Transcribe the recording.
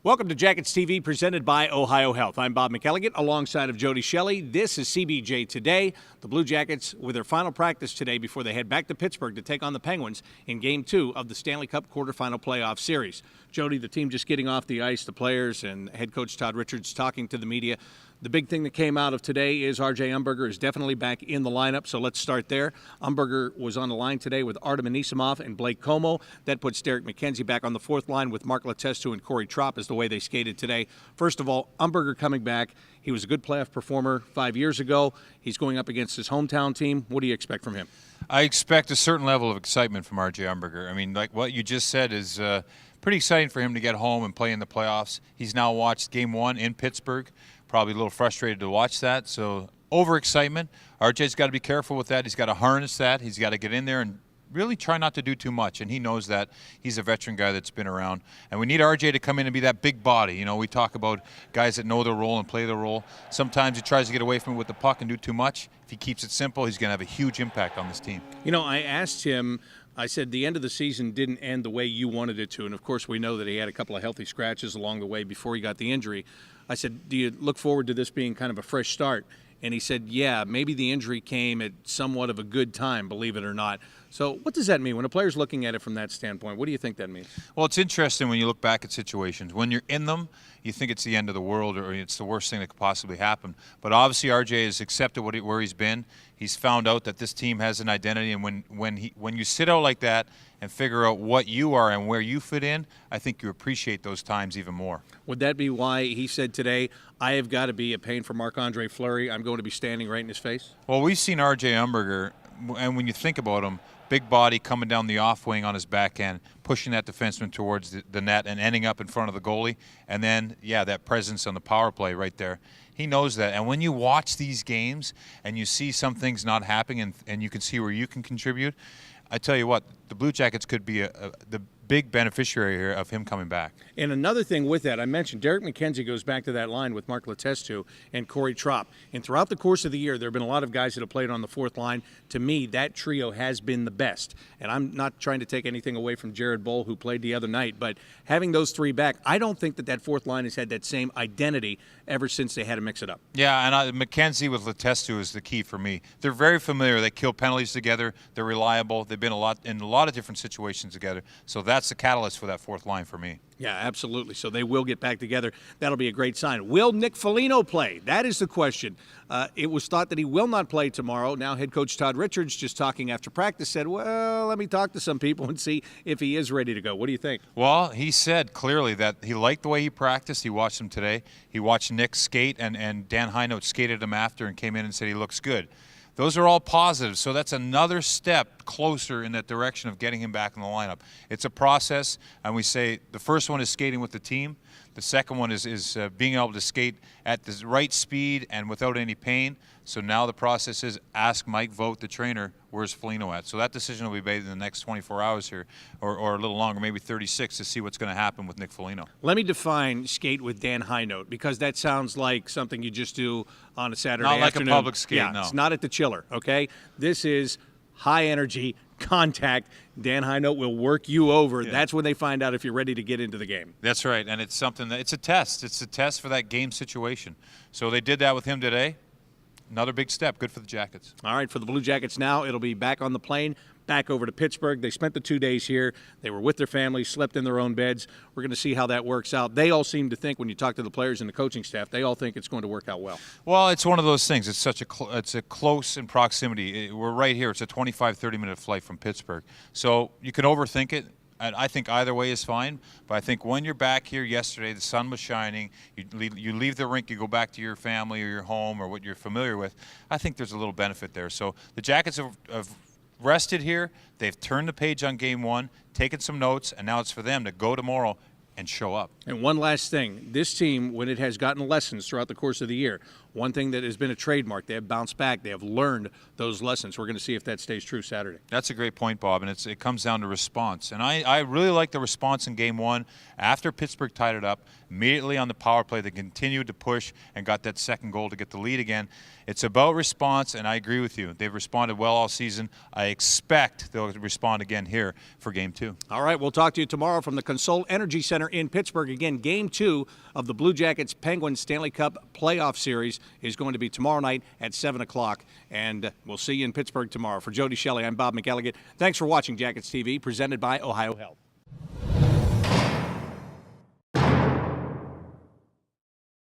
Welcome to Jackets TV, presented by Ohio Health. I'm Bob McElligott, alongside of Jody Shelley. This is CBJ Today. The Blue Jackets with their final practice today before they head back to Pittsburgh to take on the Penguins in Game 2 of the Stanley Cup quarterfinal playoff series. Jody, the team just getting off the ice, the players and head coach Todd Richards talking to the media. The big thing that came out of today is R.J. Umberger is definitely back in the lineup, so let's start there. Umberger was on the line today with Artem Anisimov and Blake Como. That puts Derek McKenzie back on the fourth line with Mark Letestu and Corey Tropp is the way they skated today. First of all, Umberger coming back. He was a good playoff performer 5 years ago. He's going up against his hometown team. What do you expect from him? I expect a certain level of excitement from R.J. Umberger. I mean, like what you just said is pretty exciting for him to get home and play in the playoffs. He's now watched Game 1 in Pittsburgh. Probably a little frustrated to watch that. So overexcitement. RJ's got to be careful with that. He's got to harness that. He's got to get in there and really try not to do too much. And he knows that. He's a veteran guy that's been around. And we need RJ to come in and be that big body. You know, we talk about guys that know their role and play their role. Sometimes he tries to get away from it with the puck and do too much. If he keeps it simple, he's going to have a huge impact on this team. You know, I asked him, I said the end of the season didn't end the way you wanted it to. And, of course, we know that he had a couple of healthy scratches along the way before he got the injury. I said, do you look forward to this being kind of a fresh start? And he said, yeah, maybe the injury came at somewhat of a good time, believe it or not. So what does that mean when a player's looking at it from that standpoint? What do you think that means? Well, it's interesting when you look back at situations. When you're in them, you think it's the end of the world or it's the worst thing that could possibly happen. But obviously RJ has accepted where he's been. He's found out that this team has an identity, and when you sit out like that and figure out what you are and where you fit in, I think you appreciate those times even more. Would that be why he said today, I have got to be a pain for Marc-Andre Fleury. I'm going to be standing right in his face? Well, we've seen R.J. Umberger, and when you think about him, big body coming down the off wing on his backhand, pushing that defenseman towards the net and ending up in front of the goalie. And then, yeah, that presence on the power play right there. He knows that. And when you watch these games and you see some things not happening and you can see where you can contribute, I tell you what, the Blue Jackets could be the big beneficiary here of him coming back. And another thing with that, I mentioned Derek McKenzie goes back to that line with Mark Letestu and Corey Tropp. And throughout the course of the year, there have been a lot of guys that have played on the fourth line. To me, that trio has been the best. And I'm not trying to take anything away from Jared Boll, who played the other night, but having those three back, I don't think that fourth line has had that same identity ever since they had to mix it up. Yeah, and McKenzie with Letestu is the key for me. They're very familiar. They kill penalties together. They're reliable. They've been in a lot of different situations together. So that's the catalyst for that fourth line for me. Yeah, absolutely. So they will get back together. That'll be a great sign. Will Nick Foligno play? That is the question. It was thought that he will not play tomorrow. Now head coach Todd Richards, just talking after practice, said, well, let me talk to some people and see if he is ready to go. What do you think? Well, he said clearly that he liked the way he practiced. He watched him today. He watched Nick skate, and Dan Hinote skated him after and came in and said he looks good. Those are all positive, so that's another step closer in that direction of getting him back in the lineup. It's a process, and we say the first one is skating with the team. The second one is being able to skate at the right speed and without any pain. So now the process is ask Mike Vogt, the trainer, where's Foligno at? So that decision will be made in the next 24 hours here, or a little longer, maybe 36, to see what's going to happen with Nick Foligno. Let me define skate with Dan Hinote, because that sounds like something you just do on a Saturday afternoon. Not like afternoon. a public skate, yeah, no. It's not at the chiller, okay? This is high energy contact. Dan Hinote will work you over. Yeah. That's when they find out if you're ready to get into the game. That's right, and it's something that it's a test. It's a test for that game situation. So they did that with him today. Another big step. Good for the Jackets. All right, for the Blue Jackets now, it'll be back on the plane, back over to Pittsburgh. They spent the 2 days here. They were with their families, slept in their own beds. We're going to see how that works out. They all seem to think, when you talk to the players and the coaching staff, they all think it's going to work out well. Well, it's one of those things. It's such it's a close in proximity. We're right here. It's a 25, 30-minute flight from Pittsburgh. So you can overthink it. I think either way is fine, but I think when you're back here yesterday, the sun was shining, you leave the rink, you go back to your family or your home or what you're familiar with, I think there's a little benefit there. So the Jackets have rested here. They've turned the page on Game 1, taken some notes, and now it's for them to go tomorrow and show up. And one last thing, this team, when it has gotten lessons throughout the course of the year, one thing that has been a trademark. They have bounced back. They have learned those lessons. We're going to see if that stays true Saturday. That's a great point, Bob, and it comes down to response. And I really like the response in Game 1. After Pittsburgh tied it up, immediately on the power play, they continued to push and got that second goal to get the lead again. It's about response, and I agree with you. They've responded well all season. I expect they'll respond again here for Game 2. All right, we'll talk to you tomorrow from the Consol Energy Center in Pittsburgh. Again, Game 2 of the Blue Jackets Penguins Stanley Cup Playoff Series is going to be tomorrow night at 7 o'clock, and we'll see you in Pittsburgh tomorrow. For Jody Shelley, I'm Bob McElligott. Thanks for watching Jackets TV, presented by Ohio Health.